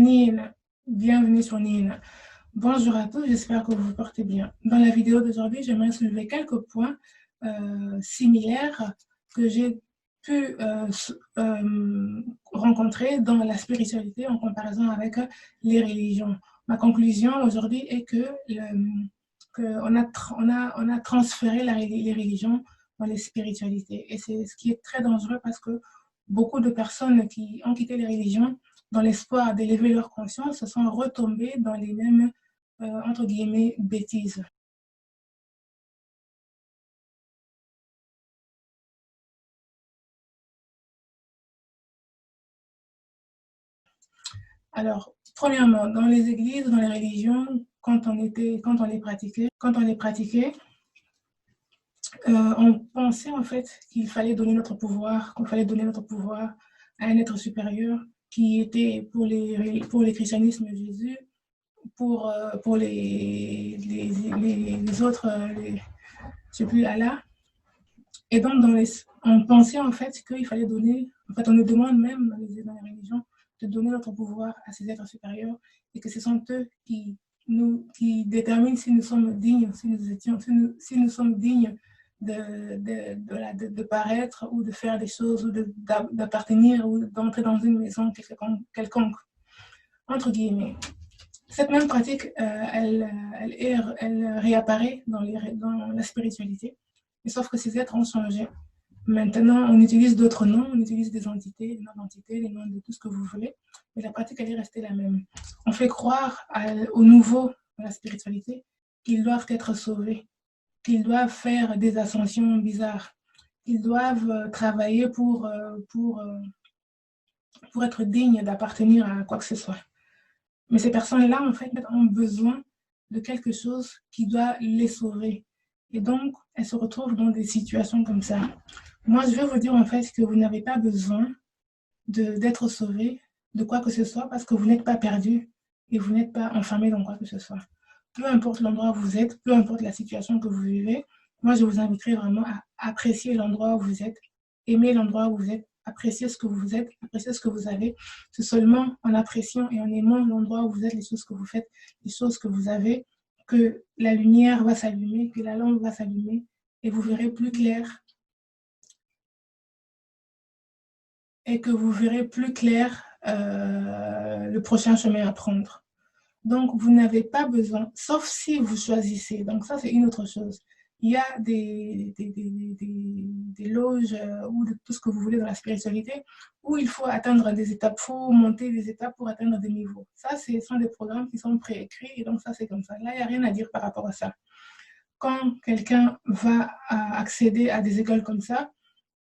Nina, bienvenue sur Nina. Bonjour à tous, j'espère que vous vous portez bien. Dans la vidéo d'aujourd'hui, j'aimerais soulever quelques points similaires que j'ai pu rencontrer dans la spiritualité en comparaison avec les religions. Ma conclusion aujourd'hui est que on a transféré les religions dans les spiritualités. Et c'est ce qui est très dangereux parce que beaucoup de personnes qui ont quitté les religions dans l'espoir d'élever leur conscience se sont retombées dans les mêmes, entre guillemets, bêtises. Alors, premièrement, dans les églises, dans les religions, quand on les pratiquait, on pensait en fait qu'il fallait donner notre pouvoir, qu'on fallait donner notre pouvoir à un être supérieur qui était pour les christianismes Jésus, pour les autres, je sais plus, Allah. Et donc, on pensait en fait qu'il fallait donner, en fait, on nous demande même dans les religions de donner notre pouvoir à ces êtres supérieurs et que ce sont eux qui déterminent si nous sommes dignes, si nous sommes dignes de paraître ou de faire des choses ou d'appartenir ou d'entrer dans une maison quelconque, entre guillemets. Cette même pratique, elle réapparaît dans la spiritualité, mais sauf que ces êtres ont changé. Maintenant, on utilise d'autres noms, on utilise des entités, des noms d'entités, des noms de tout ce que vous voulez, mais la pratique, elle est restée la même. On fait croire aux nouveaux de la spiritualité qu'ils doivent être sauvés, qu'ils doivent faire des ascensions bizarres, qu'ils doivent travailler pour être dignes d'appartenir à quoi que ce soit. Mais ces personnes-là, en fait, ont besoin de quelque chose qui doit les sauver. Et donc, elles se retrouvent dans des situations comme ça. Moi, je vais vous dire, en fait, que vous n'avez pas besoin d'être sauvé de quoi que ce soit parce que vous n'êtes pas perdu et vous n'êtes pas enfermé dans quoi que ce soit. Peu importe l'endroit où vous êtes, peu importe la situation que vous vivez, moi, je vous inviterai vraiment à apprécier l'endroit où vous êtes, aimer l'endroit où vous êtes, apprécier ce que vous êtes, apprécier ce que vous avez. C'est seulement en appréciant et en aimant l'endroit où vous êtes, les choses que vous faites, les choses que vous avez, que la lumière va s'allumer, que la lampe va s'allumer et vous verrez plus clair et que vous verrez plus clair le prochain chemin à prendre. Donc, vous n'avez pas besoin, sauf si vous choisissez. Donc, ça, c'est une autre chose. Il y a des loges ou de tout ce que vous voulez dans la spiritualité où il faut atteindre des étapes, il faut monter des étapes pour atteindre des niveaux. Ça, ce sont des programmes qui sont préécrits et donc ça, c'est comme ça. Là, il n'y a rien à dire par rapport à ça. Quand quelqu'un va accéder à des écoles comme ça,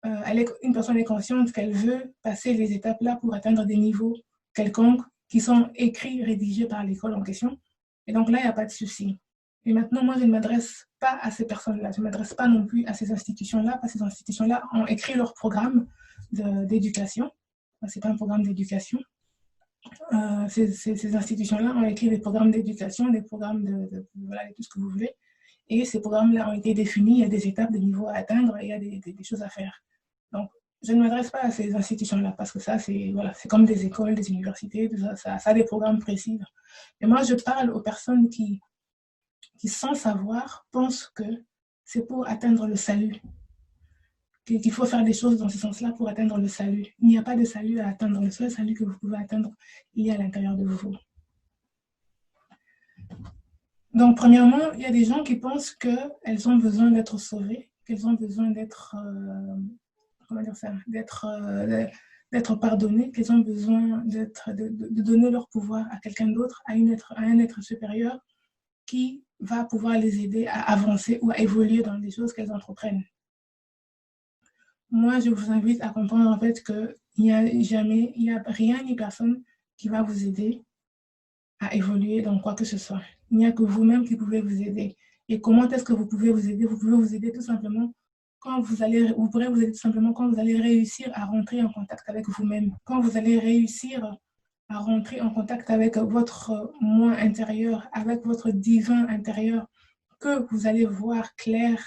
une personne est consciente qu'elle veut passer les étapes là pour atteindre des niveaux quelconques qui sont écrits, rédigés par l'école en question. Et donc là, il n'y a pas de souci. Et maintenant, moi, je ne m'adresse pas à ces personnes-là. Je ne m'adresse pas non plus à ces institutions-là, parce que ces institutions-là ont écrit leur programme d'éducation. Ce n'est pas un programme d'éducation. Ces institutions-là ont écrit des programmes d'éducation, des programmes voilà, tout ce que vous voulez. Et ces programmes-là ont été définis, il y a des étapes, des niveaux à atteindre, il y a des choses à faire. Donc, je ne m'adresse pas à ces institutions-là parce que ça, c'est voilà, comme des écoles, des universités, ça a des programmes précis. Et moi, je parle aux personnes qui sans savoir, pensent que c'est pour atteindre le salut, qu'il faut faire des choses dans ce sens-là pour atteindre le salut. Il n'y a pas de salut à atteindre. Le seul salut que vous pouvez atteindre, il est à l'intérieur de vous. Donc, premièrement, il y a des gens qui pensent qu'elles ont besoin d'être sauvées, qu'elles ont besoin d'être, comment dire ça, d'être pardonnées, qu'elles ont besoin de donner leur pouvoir à quelqu'un d'autre, à un être supérieur qui va pouvoir les aider à avancer ou à évoluer dans les choses qu'elles entreprennent. Moi, je vous invite à comprendre en fait qu'il n'y a rien ni personne qui va vous aider à évoluer dans quoi que ce soit. Il n'y a que vous-même qui pouvez vous aider. Et comment est-ce que vous pouvez vous aider? Vous pouvez vous aider tout simplement vous pourrez vous aider tout simplement quand vous allez réussir à rentrer en contact avec vous-même. Quand vous allez réussir à rentrer en contact avec votre moi intérieur, avec votre divin intérieur, que vous allez voir clair.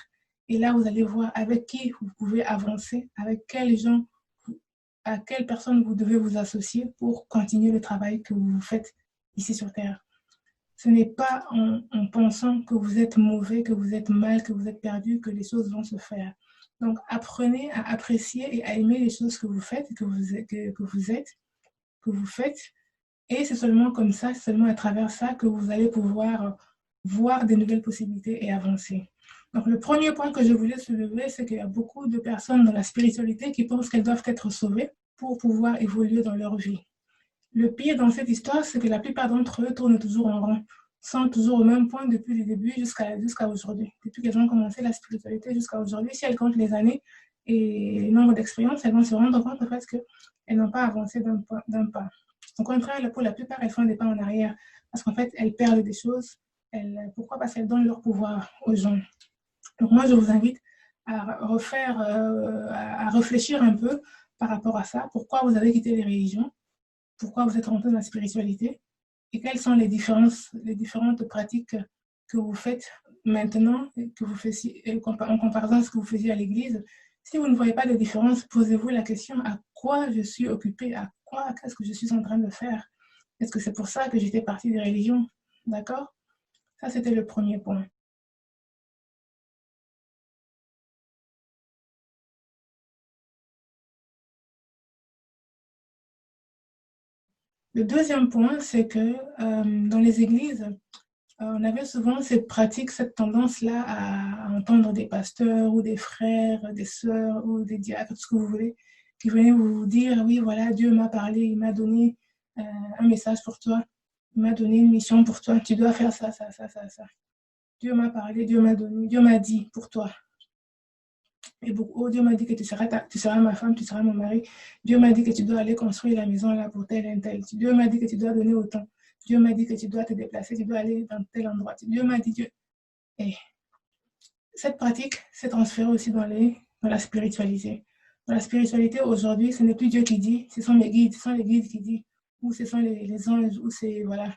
Et là, vous allez voir avec qui vous pouvez avancer, avec quels gens à quelle personne vous devez vous associer pour continuer le travail que vous faites ici sur Terre. Ce n'est pas en pensant que vous êtes mauvais, que vous êtes mal, que vous êtes perdu, que les choses vont se faire. Donc, apprenez à apprécier et à aimer les choses que vous faites, que vous faites. Et c'est seulement comme ça, c'est seulement à travers ça que vous allez pouvoir voir des nouvelles possibilités et avancer. Donc, le premier point que je voulais soulever, c'est qu'il y a beaucoup de personnes dans la spiritualité qui pensent qu'elles doivent être sauvées pour pouvoir évoluer dans leur vie. Le pire dans cette histoire, c'est que la plupart d'entre eux tournent toujours en rond, sont toujours au même point depuis le début jusqu'à aujourd'hui. Depuis qu'elles ont commencé la spiritualité jusqu'à aujourd'hui, si elles comptent les années et le nombre d'expériences, elles vont se rendre compte en fait qu'elles n'ont pas avancé d'un pas. Au contraire, pour la plupart, elles font des pas en arrière parce qu'en fait, elles perdent des choses. Pourquoi? Parce qu'elles donnent leur pouvoir aux gens. Donc moi, je vous invite à réfléchir un peu par rapport à ça. Pourquoi vous avez quitté les religions? Pourquoi vous êtes rentré dans la spiritualité? Et quelles sont les différentes pratiques que vous faites maintenant, que vous faisiez, en comparaison à ce que vous faisiez à l'église? Si vous ne voyez pas de différence, posez-vous la question, à quoi je suis occupée? Qu'est-ce que je suis en train de faire? Est-ce que c'est pour ça que j'étais partie des religions? D'accord? Ça, c'était le premier point. Le deuxième point, c'est que dans les églises, on avait souvent cette pratique, cette tendance-là à entendre des pasteurs ou des frères, des sœurs ou des diacres, tout ce que vous voulez, qui venaient vous dire, oui, voilà, Dieu m'a parlé, il m'a donné un message pour toi, il m'a donné une mission pour toi, tu dois faire ça, ça, ça, ça, ça. Dieu m'a parlé, Dieu m'a donné, Dieu m'a dit pour toi. Et beaucoup, oh, Dieu m'a dit que tu seras ma femme, tu seras mon mari. Dieu m'a dit que tu dois aller construire la maison là pour tel et tel. Dieu m'a dit que tu dois donner autant. Dieu m'a dit que tu dois te déplacer, tu dois aller dans tel endroit. Dieu m'a dit, Dieu. Et cette pratique s'est transférée aussi dans la spiritualité. Dans la spiritualité, aujourd'hui, ce n'est plus Dieu qui dit, ce sont les guides, ce sont les guides qui disent, ou ce sont les anges, ou c'est, voilà.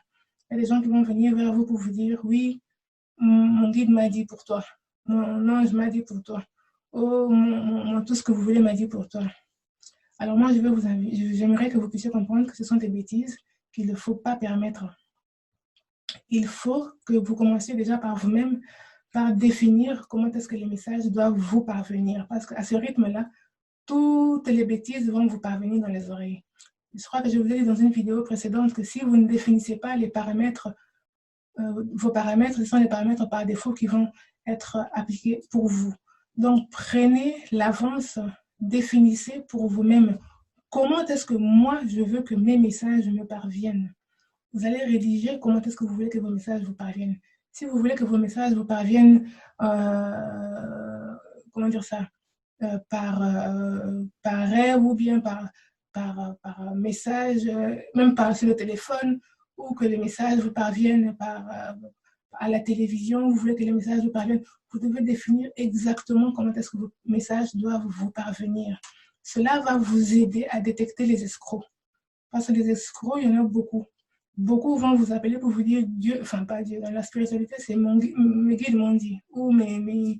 Il y a des gens qui vont venir vers vous pour vous dire, oui, mon guide m'a dit pour toi, mon ange m'a dit pour toi, oh, tout ce que vous voulez m'a dit pour toi. Alors moi, j'aimerais que vous puissiez comprendre que ce sont des bêtises qu'il ne faut pas permettre. Il faut que vous commenciez déjà par vous-même, par définir comment est-ce que les messages doivent vous parvenir. Parce qu'à ce rythme-là, toutes les bêtises vont vous parvenir dans les oreilles. Je crois que je vous ai dit dans une vidéo précédente que si vous ne définissez pas les paramètres, vos paramètres, ce sont les paramètres par défaut qui vont être appliqués pour vous. Donc, prenez l'avance, définissez pour vous-même comment est-ce que moi, je veux que mes messages me parviennent. Vous allez rédiger comment est-ce que vous voulez que vos messages vous parviennent. Si vous voulez que vos messages vous parviennent, comment dire ça, par rêve ou bien par message, même sur le téléphone, ou que les messages vous parviennent à la télévision, vous voulez que les messages vous parviennent, vous devez définir exactement comment est-ce que vos messages doivent vous parvenir. Cela va vous aider à détecter les escrocs. Parce que les escrocs, il y en a beaucoup. Beaucoup vont vous appeler pour vous dire Dieu, enfin pas Dieu, dans la spiritualité, c'est mes guides m'ont dit, ou mes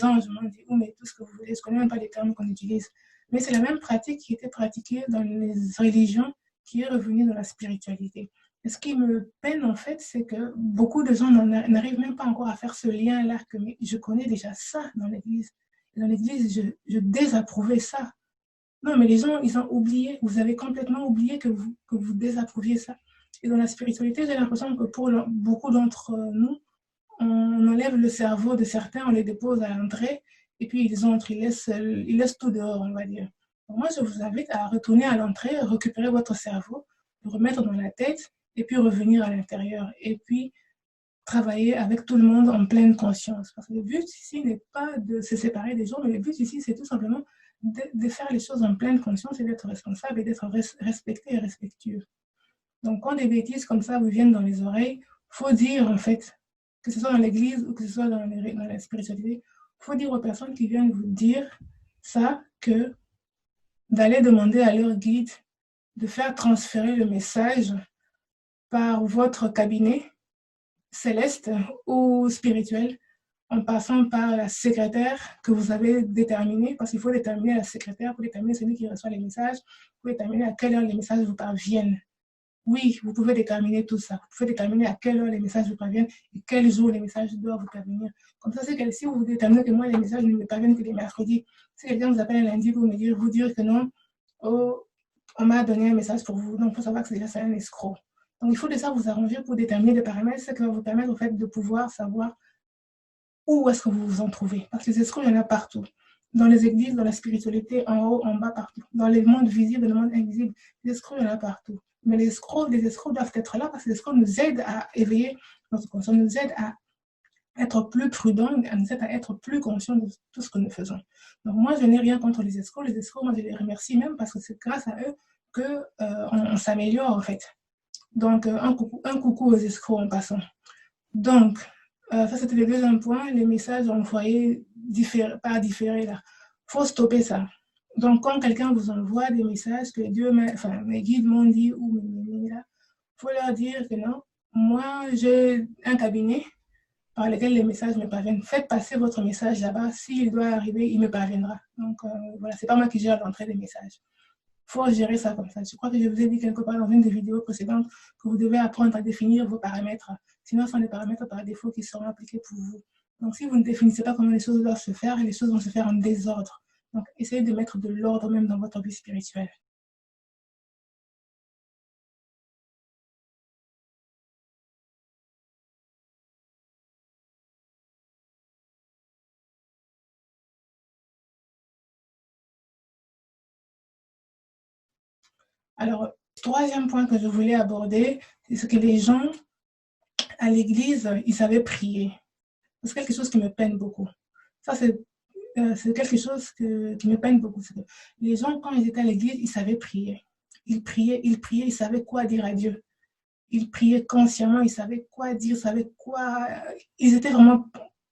anges m'ont dit, ou tout ce que vous voulez. Je ne connais même pas les termes qu'on utilise. Mais c'est la même pratique qui était pratiquée dans les religions qui est revenue dans la spiritualité. Et ce qui me peine en fait, c'est que beaucoup de gens n'arrivent même pas encore à faire ce lien-là, que je connais déjà ça dans l'église. Dans l'église, je désapprouvais ça. Non, mais les gens, ils ont oublié, vous avez complètement oublié que vous désapprouviez ça. Et dans la spiritualité, j'ai l'impression que pour beaucoup d'entre nous, on enlève le cerveau de certains, on les dépose à l'entrée, et puis ils entrent, ils laissent tout dehors, on va dire. Donc moi, je vous invite à retourner à l'entrée, récupérer votre cerveau, le remettre dans la tête, et puis revenir à l'intérieur. Et puis travailler avec tout le monde en pleine conscience. Parce que le but ici n'est pas de se séparer des gens, mais le but ici, c'est tout simplement de faire les choses en pleine conscience et d'être responsable et d'être respecté et respectueux. Donc, quand des bêtises comme ça vous viennent dans les oreilles, il faut dire, en fait, que ce soit dans l'église ou que ce soit dans la spiritualité, il faut dire aux personnes qui viennent vous dire ça, que d'aller demander à leur guide de faire transférer le message par votre cabinet céleste ou spirituel en passant par la secrétaire que vous avez déterminée, parce qu'il faut déterminer la secrétaire pour déterminer celui qui reçoit les messages, pour déterminer à quelle heure les messages vous parviennent. Oui, vous pouvez déterminer tout ça. Vous pouvez déterminer à quelle heure les messages vous parviennent et quel jour les messages doivent vous parvenir. Comme ça, c'est que si vous déterminez que moi, les messages ne me parviennent que les mercredis, si quelqu'un vous appelle un lundi pour vous dire que non, oh, on m'a donné un message pour vous, donc il faut savoir que c'est déjà un escroc. Donc, il faut déjà vous arranger pour déterminer des paramètres, ce qui va vous permettre au fait de pouvoir savoir où est-ce que vous vous en trouvez. Parce que les escrocs, il y en a partout. Dans les églises, dans la spiritualité, en haut, en bas, partout. Dans les mondes visibles, le monde invisible, les escrocs, il y en a partout. Mais les escrocs doivent être là parce que les escrocs nous aident à éveiller notre conscience, nous aident à être plus prudents, nous aident à être plus conscients de tout ce que nous faisons. Donc moi, je n'ai rien contre les escrocs. Les escrocs, moi, je les remercie même parce que c'est grâce à eux qu'on s'améliore, en fait. Donc, un coucou aux escrocs en passant. Donc, ça, c'était le deuxième point, les messages envoyés par différé, là. Il faut stopper ça. Donc, quand quelqu'un vous envoie des messages que mes guides m'ont dit, ou là, il faut leur dire que non, moi, j'ai un cabinet par lequel les messages me parviennent. Faites passer votre message là-bas. S'il doit arriver, il me parviendra. Donc, voilà, c'est pas moi qui gère l'entrée des messages. Il faut gérer ça comme ça. Je crois que je vous ai dit quelque part dans une des vidéos précédentes que vous devez apprendre à définir vos paramètres. Sinon, ce sont des paramètres par défaut qui seront appliqués pour vous. Donc, si vous ne définissez pas comment les choses doivent se faire, les choses vont se faire en désordre. Donc, essayez de mettre de l'ordre même dans votre vie spirituelle. Alors, troisième point que je voulais aborder, c'est ce que les gens à l'église, ils savaient prier. C'est quelque chose qui me peine beaucoup. Ça, c'est quelque chose qui me peine beaucoup. Les gens, quand ils étaient à l'église, ils savaient prier. Ils priaient, ils savaient quoi dire à Dieu. Ils priaient consciemment, ils savaient quoi dire, ils savaient quoi. Ils étaient vraiment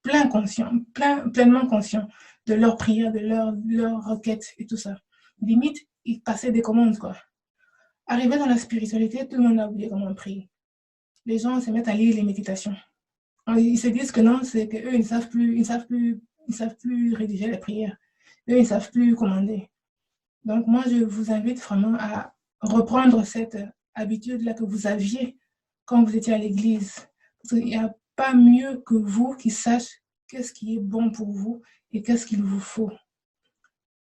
pleinement conscients de leur prière, de leur requête et tout ça. Limite, ils passaient des commandes, quoi. Arrivé dans la spiritualité, tout le monde a oublié comment prier. Les gens se mettent à lire les méditations. Ils se disent que non, c'est qu'eux, ils ne savent plus rédiger les prières. Eux, ils ne savent plus commander. Donc, moi, je vous invite vraiment à reprendre cette habitude-là que vous aviez quand vous étiez à l'église. Parce qu'il n'y a pas mieux que vous qui sache qu'est-ce qui est bon pour vous et qu'est-ce qu'il vous faut.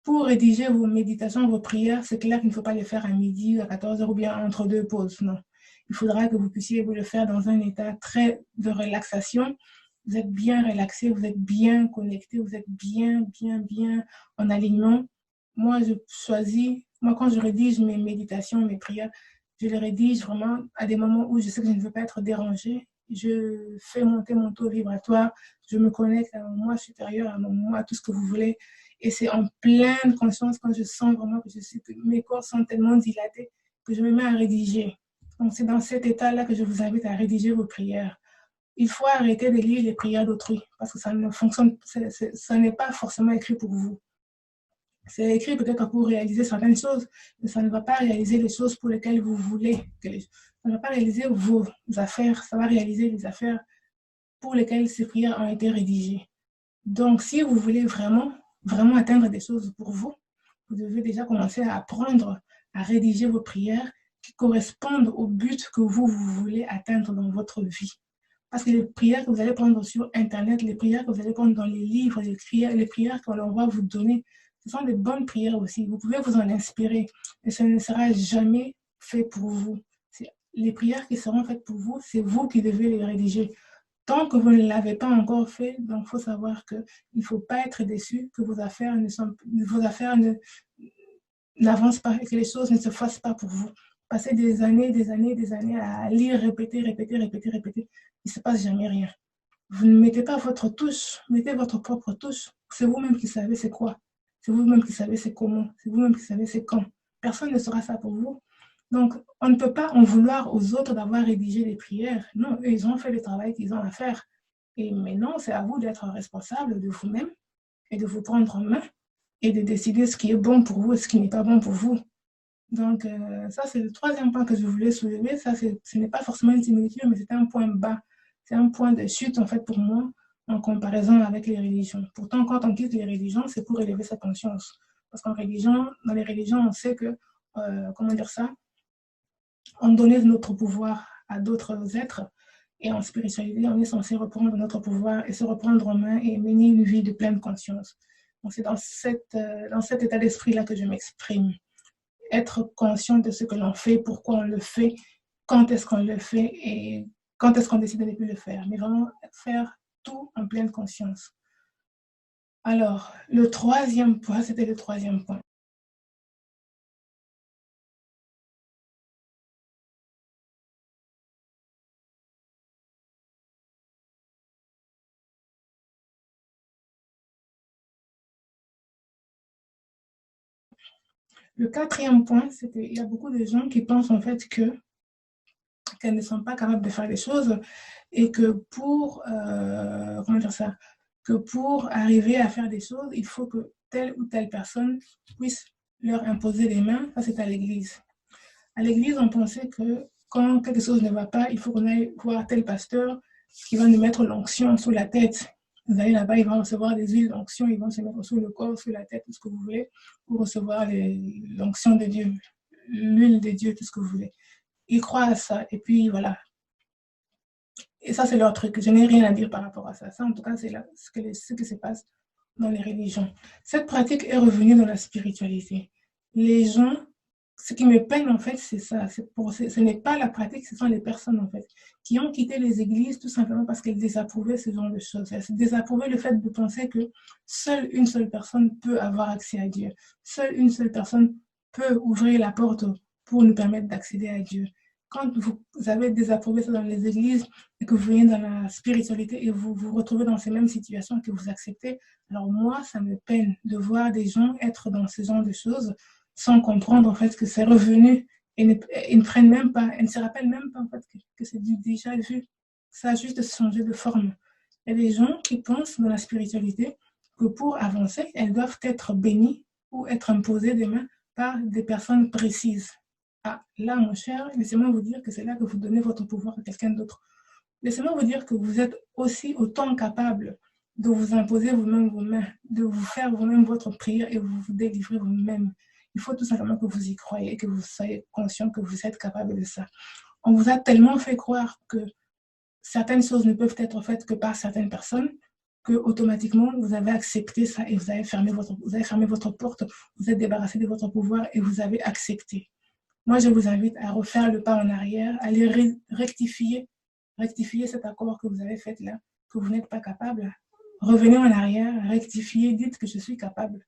Pour rédiger vos méditations, vos prières, c'est clair qu'il ne faut pas les faire à midi, à 14h ou bien entre deux pauses, non. Il faudra que vous puissiez vous le faire dans un état très de relaxation. Vous êtes bien relaxé, vous êtes bien connecté, vous êtes bien en alignement. Moi, quand je rédige mes méditations, mes prières, je les rédige vraiment à des moments où je sais que je ne veux pas être dérangée. Je fais monter mon taux vibratoire, je me connecte à mon moi supérieur, à mon moi, à tout ce que vous voulez. Et c'est en pleine conscience quand je sens vraiment que mes corps sont tellement dilatés que je me mets à rédiger. Donc, c'est dans cet état-là que je vous invite à rédiger vos prières. Il faut arrêter de lire les prières d'autrui parce que ça ne fonctionne, ça n'est pas forcément écrit pour vous. C'est écrit peut-être pour réaliser certaines choses, mais ça ne va pas réaliser les choses pour lesquelles vous voulez. Ça ne va pas réaliser vos affaires, ça va réaliser les affaires pour lesquelles ces prières ont été rédigées. Donc, si vous voulez vraiment atteindre des choses pour vous, vous devez déjà commencer à apprendre à rédiger vos prières qui correspondent au but que vous voulez atteindre dans votre vie. Parce que les prières que vous allez prendre sur Internet, les prières que vous allez prendre dans les livres, les prières qu'on va vous donner, ce sont des bonnes prières aussi. Vous pouvez vous en inspirer, mais ce ne sera jamais fait pour vous. Les prières qui seront faites pour vous, c'est vous qui devez les rédiger. Tant que vous ne l'avez pas encore fait, donc il faut savoir qu'il ne faut pas être déçu, que vos affaires n'avancent pas et que les choses ne se fassent pas pour vous. Passez des années à lire, répéter. Il ne se passe jamais rien. Vous ne mettez pas votre touche, mettez votre propre touche. C'est vous-même qui savez c'est quoi. C'est vous-même qui savez c'est comment. C'est vous-même qui savez c'est quand. Personne ne saura ça pour vous. Donc, on ne peut pas en vouloir aux autres d'avoir rédigé les prières. Non, eux, ils ont fait le travail qu'ils ont à faire. Et maintenant, c'est à vous d'être responsable de vous-même et de vous prendre en main et de décider ce qui est bon pour vous et ce qui n'est pas bon pour vous. Donc, ça, c'est le troisième point que je voulais soulever. Ça, ce n'est pas forcément une similitude, mais c'est un point bas. C'est un point de chute, en fait, pour moi, en comparaison avec les religions. Pourtant, quand on quitte les religions, c'est pour élever sa conscience. Parce qu'en religion, dans les religions, on sait que, comment dire ça, on donnait notre pouvoir à d'autres êtres. Et en spiritualité, on est censé reprendre notre pouvoir et se reprendre en main et mener une vie de pleine conscience. Donc, c'est dans cet état d'esprit-là que je m'exprime. Être conscient de ce que l'on fait, pourquoi on le fait, quand est-ce qu'on le fait et quand est-ce qu'on décide de ne plus le faire. Mais vraiment faire tout en pleine conscience. Alors, le troisième point, c'était le troisième point. Le quatrième point, c'était il y a beaucoup de gens qui pensent en fait qu'elles ne sont pas capables de faire des choses et que comment dire ça, que pour arriver à faire des choses, il faut que telle ou telle personne puisse leur imposer les mains. Ça, c'est à l'église. À l'église, on pensait que quand quelque chose ne va pas, il faut qu'on aille voir tel pasteur qui va nous mettre l'onction sous la tête. Vous allez là-bas, ils vont recevoir des huiles d'onction, ils vont se mettre sous le corps, sous la tête, tout ce que vous voulez, pour recevoir l'onction de Dieu, l'huile de Dieu, tout ce que vous voulez. Ils croient à ça, et puis voilà. Et ça, c'est leur truc. Je n'ai rien à dire par rapport à ça. Ça, en tout cas, c'est ce qui se passe dans les religions. Cette pratique est revenue dans la spiritualité. Les gens, ce qui me peine en fait, c'est ça. Ce n'est pas la pratique, ce sont les personnes en fait qui ont quitté les églises tout simplement parce qu'elles désapprouvaient ce genre de choses. Elles désapprouvaient le fait de penser que seule une seule personne peut avoir accès à Dieu. Seule une seule personne peut ouvrir la porte pour nous permettre d'accéder à Dieu. Quand vous avez désapprouvé ça dans les églises et que vous venez dans la spiritualité et vous vous retrouvez dans ces mêmes situations que vous acceptez, alors moi, ça me peine de voir des gens être dans ce genre de choses sans comprendre en fait que c'est revenu et ne prennent même pas, elles ne se rappellent même pas en fait que c'est déjà vu. Ça a juste changé de forme. Il y a des gens qui pensent dans la spiritualité que pour avancer, elles doivent être bénies ou être imposées des mains par des personnes précises. Ah, là, mon cher, laissez-moi vous dire que c'est là que vous donnez votre pouvoir à quelqu'un d'autre. Laissez-moi vous dire que vous êtes aussi autant capable de vous imposer vous-même vos mains, de vous faire vous-même votre prière et vous vous délivrer vous-même. Il faut tout simplement que vous y croyez et que vous soyez conscient que vous êtes capable de ça. On vous a tellement fait croire que certaines choses ne peuvent être faites que par certaines personnes que automatiquement vous avez accepté ça et vous avez fermé votre porte, vous êtes débarrassé de votre pouvoir et vous avez accepté. Moi, je vous invite à refaire le pas en arrière, à aller rectifier cet accord que vous avez fait là, que vous n'êtes pas capable. Revenez en arrière, rectifiez, dites que je suis capable.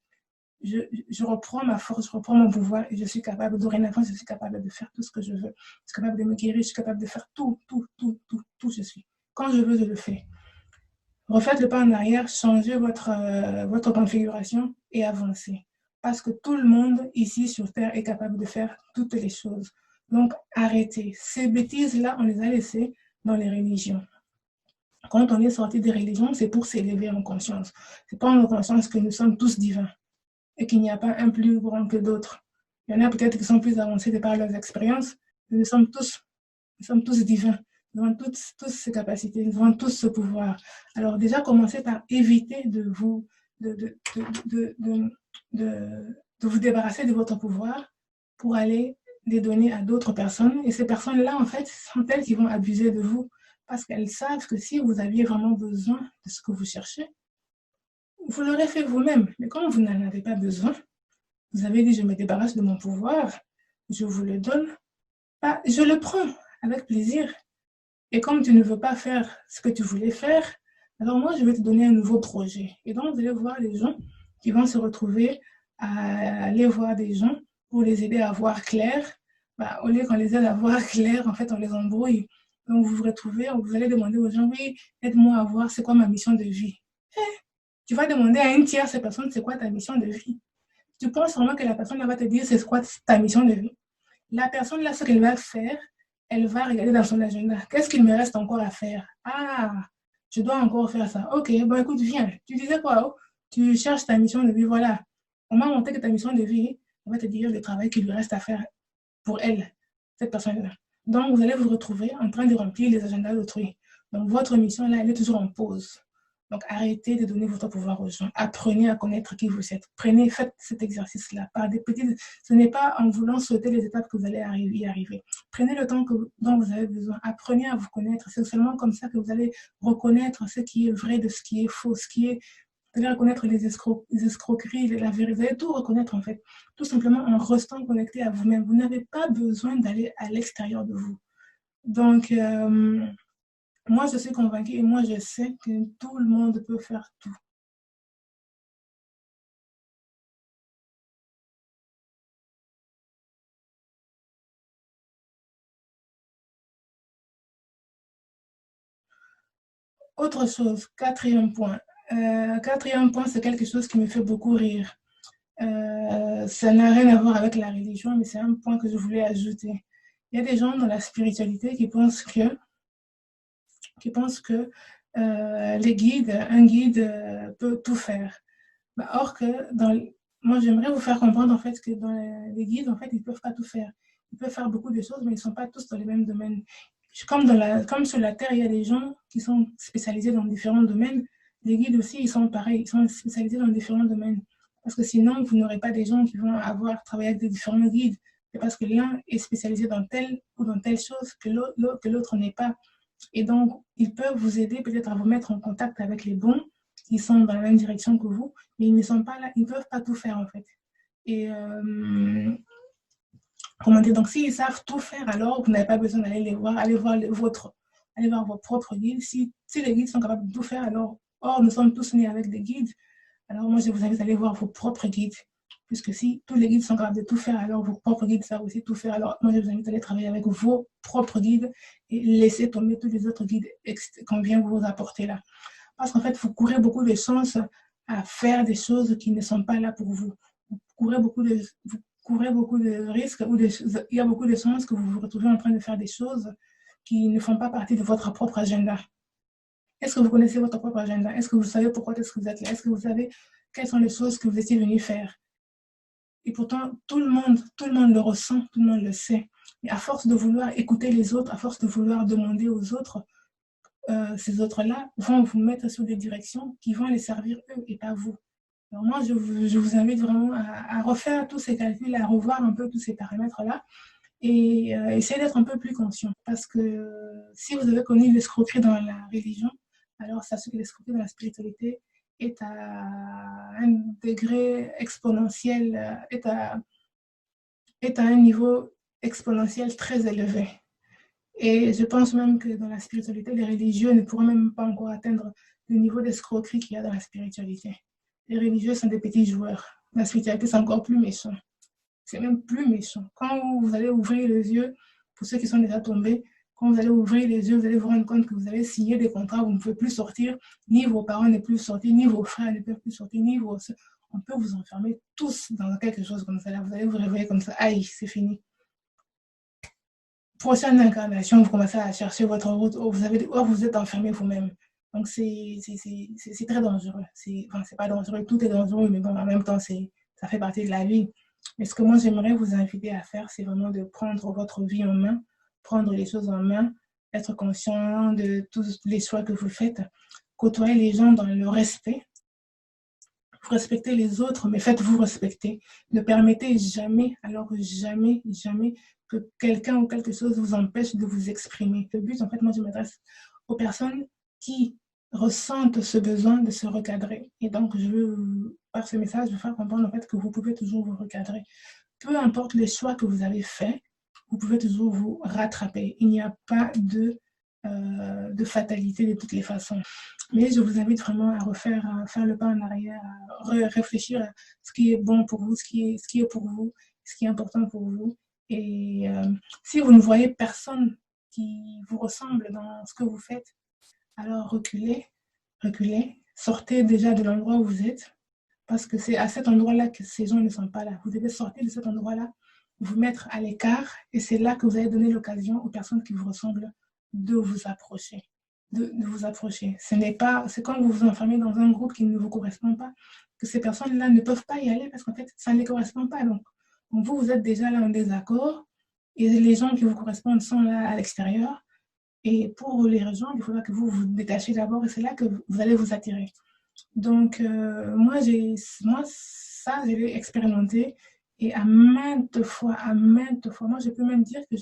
Je reprends ma force, je reprends mon pouvoir et je suis capable. Dorénavant, je suis capable de faire tout ce que je veux. Je suis capable de me guérir, je suis capable de faire tout, je suis. Quand je veux, je le fais. Refaites le pas en arrière, changez votre configuration et avancez. Parce que tout le monde ici sur Terre est capable de faire toutes les choses. Donc, arrêtez. Ces bêtises-là, on les a laissées dans les religions. Quand on est sorti des religions, c'est pour s'élever en conscience. C'est pas en conscience que nous sommes tous divins et qu'il n'y a pas un plus grand que d'autres. Il y en a peut-être qui sont plus avancés de par leurs expériences, mais nous sommes tous divins. Nous avons tous ces capacités, nous avons tous ce pouvoir. Alors déjà, commencez par éviter de vous débarrasser de votre pouvoir pour aller les donner à d'autres personnes. Et ces personnes-là, en fait, sont elles qui vont abuser de vous parce qu'elles savent que si vous aviez vraiment besoin de ce que vous cherchez, vous l'aurez fait vous-même. Mais comme vous n'en avez pas besoin, vous avez dit, je me débarrasse de mon pouvoir, je vous le donne, bah, je le prends avec plaisir. Et comme tu ne veux pas faire ce que tu voulais faire, alors moi, je vais te donner un nouveau projet. Et donc, vous allez voir les gens qui vont se retrouver à aller voir des gens pour les aider à voir clair. Bah, au lieu qu'on les aide à voir clair, en fait, on les embrouille. Donc, vous vous retrouvez, vous allez demander aux gens, oui, aide-moi à voir c'est quoi ma mission de vie. Tu vas demander à une tierce personne, c'est quoi ta mission de vie. Tu penses vraiment que la personne va te dire, c'est quoi ta mission de vie. La personne là, ce qu'elle va faire, elle va regarder dans son agenda. Qu'est-ce qu'il me reste encore à faire? Ah, je dois encore faire ça. Ok, bon écoute, viens. Tu disais quoi? Oh? Tu cherches ta mission de vie, voilà. On m'a montré que ta mission de vie, on va te dire le travail qu'il lui reste à faire pour elle, cette personne-là. Donc, vous allez vous retrouver en train de remplir les agendas d'autrui. Donc, votre mission là, elle est toujours en pause. Donc, arrêtez de donner votre pouvoir aux gens. Apprenez à connaître qui vous êtes. Faites cet exercice-là par des petites... Ce n'est pas en voulant sauter les étapes que vous allez y arriver. Prenez le temps dont vous avez besoin. Apprenez à vous connaître. C'est seulement comme ça que vous allez reconnaître ce qui est vrai de ce qui est faux, vous allez reconnaître les escroqueries, la vérité, vous allez tout reconnaître en fait, tout simplement en restant connecté à vous-même. Vous n'avez pas besoin d'aller à l'extérieur de vous. Donc, moi, je suis convaincue et moi, je sais que tout le monde peut faire tout. Autre chose, quatrième point. Quatrième point, c'est quelque chose qui me fait beaucoup rire. Ça n'a rien à voir avec la religion, mais c'est un point que je voulais ajouter. Il y a des gens dans la spiritualité qui pensent que un guide peut tout faire. Or que moi, j'aimerais vous faire comprendre en fait que dans les guides, en fait, ils ne peuvent pas tout faire. Ils peuvent faire beaucoup de choses, mais ils ne sont pas tous dans les mêmes domaines. Comme sur la Terre, il y a des gens qui sont spécialisés dans différents domaines. Les guides aussi, ils sont pareils, ils sont spécialisés dans différents domaines. Parce que sinon, vous n'aurez pas des gens qui vont avoir travaillé avec des différents guides. C'est parce que l'un est spécialisé dans telle ou dans telle chose que l'autre n'est pas. Et donc, ils peuvent vous aider peut-être à vous mettre en contact avec les bons qui sont dans la même direction que vous, mais ils ne sont pas là, ils ne peuvent pas tout faire en fait. Et comment dire, donc s'ils savent tout faire, alors vous n'avez pas besoin d'aller les voir, allez voir vos propres guides. Si les guides sont capables de tout faire, alors, or nous sommes tous nés avec des guides, alors moi je vous invite à aller voir vos propres guides. Puisque si tous les guides sont capables de tout faire, alors vos propres guides savent aussi tout faire. Alors moi je vous invite à aller travailler avec vos propres guides et laisser tomber tous les autres guides qu'on vient vous apporter là. Parce qu'en fait, vous courez beaucoup de chances à faire des choses qui ne sont pas là pour vous. Vous courez beaucoup de risques, il y a beaucoup de chances que vous vous retrouvez en train de faire des choses qui ne font pas partie de votre propre agenda. Est-ce que vous connaissez votre propre agenda? Est-ce que vous savez pourquoi est-ce que vous êtes là? Est-ce que vous savez quelles sont les choses que vous étiez venu faire? Et pourtant, tout le monde le ressent, tout le monde le sait. Et à force de vouloir écouter les autres, à force de vouloir demander aux autres, ces autres-là vont vous mettre sur des directions qui vont les servir eux et pas vous. Alors moi, je vous invite vraiment à refaire tous ces calculs, à revoir un peu tous ces paramètres-là et essayer d'être un peu plus conscient. Parce que si vous avez connu l'escroquerie dans la religion, alors sachez que l'escroquerie dans la spiritualité est à un degré exponentiel, est à un niveau exponentiel très élevé. Et je pense même que dans la spiritualité, les religieux ne pourront même pas encore atteindre le niveau d'escroquerie qu'il y a dans la spiritualité. Les religieux sont des petits joueurs. La spiritualité, c'est encore plus méchant. C'est même plus méchant. Quand vous allez ouvrir les yeux, pour ceux qui sont déjà tombés, quand vous allez ouvrir les yeux, vous allez vous rendre compte que vous avez signé des contrats, vous ne pouvez plus sortir, ni vos parents ne peuvent sortir, ni vos frères ne peuvent plus sortir, ni vos... On peut vous enfermer tous dans quelque chose comme ça. Là, vous allez vous réveiller comme ça. Aïe, c'est fini. Prochaine incarnation, vous commencez à chercher votre route, vous êtes enfermé vous-même. Donc, c'est très dangereux. Enfin, c'est pas dangereux, tout est dangereux, mais bon, en même temps, ça fait partie de la vie. Mais ce que moi, j'aimerais vous inviter à faire, c'est vraiment de prendre votre vie en main, prendre les choses en main, être conscient de tous les choix que vous faites, côtoyer les gens dans le respect. Vous respectez les autres, mais faites-vous respecter. Ne permettez jamais, alors jamais, jamais, que quelqu'un ou quelque chose vous empêche de vous exprimer. Le but, en fait, moi, je m'adresse aux personnes qui ressentent ce besoin de se recadrer. Et donc, je veux, par ce message, vous faire comprendre, en fait, que vous pouvez toujours vous recadrer. Peu importe les choix que vous avez faits, vous pouvez toujours vous rattraper. Il n'y a pas de fatalité de toutes les façons. Mais je vous invite vraiment à faire le pas en arrière, à réfléchir à ce qui est bon pour vous, ce qui est pour vous, ce qui est important pour vous. Et si vous ne voyez personne qui vous ressemble dans ce que vous faites, alors reculez, sortez déjà de l'endroit où vous êtes, parce que c'est à cet endroit-là que ces gens ne sont pas là. Vous devez sortir de cet endroit-là, vous mettre à l'écart, et c'est là que vous allez donner l'occasion aux personnes qui vous ressemblent de vous approcher. De vous approcher. C'est quand vous vous enfermez dans un groupe qui ne vous correspond pas, que ces personnes-là ne peuvent pas y aller parce qu'en fait, ça ne les correspond pas. Donc vous êtes déjà là en désaccord et les gens qui vous correspondent sont là à l'extérieur. Et pour les rejoindre, il faudra que vous vous détachiez d'abord et c'est là que vous allez vous attirer. Donc, moi, ça, je l'ai expérimenté et à maintes fois, moi, je peux même dire que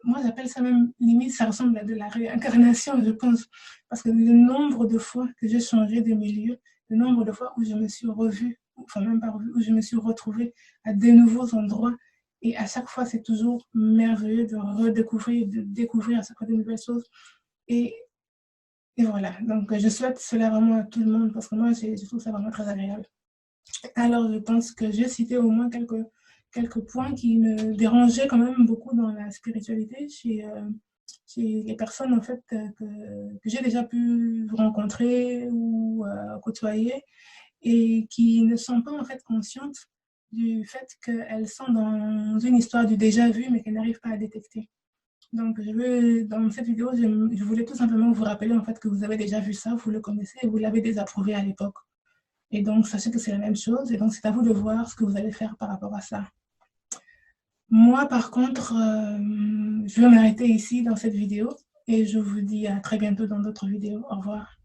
moi, j'appelle ça même, limite, ça ressemble à de la réincarnation, je pense. Parce que le nombre de fois que j'ai changé de milieu, le nombre de fois où je me suis revue, enfin, même pas revue, où je me suis retrouvée à de nouveaux endroits. Et à chaque fois, c'est toujours merveilleux de redécouvrir, de découvrir à chaque fois de nouvelles choses. Et et voilà, donc je souhaite cela vraiment à tout le monde parce que moi, je trouve ça vraiment très agréable. Alors, je pense que j'ai cité au moins quelques points qui me dérangeaient quand même beaucoup dans la spiritualité chez les personnes en fait que j'ai déjà pu rencontrer ou côtoyer et qui ne sont pas en fait conscientes du fait qu'elles sont dans une histoire du déjà vu mais qu'elles n'arrivent pas à détecter. Donc, dans cette vidéo, je voulais tout simplement vous rappeler en fait que vous avez déjà vu ça, vous le connaissez et vous l'avez désapprouvé à l'époque. Et donc, sachez que c'est la même chose et donc c'est à vous de voir ce que vous allez faire par rapport à ça. Moi, par contre, je vais m'arrêter ici dans cette vidéo et je vous dis à très bientôt dans d'autres vidéos. Au revoir.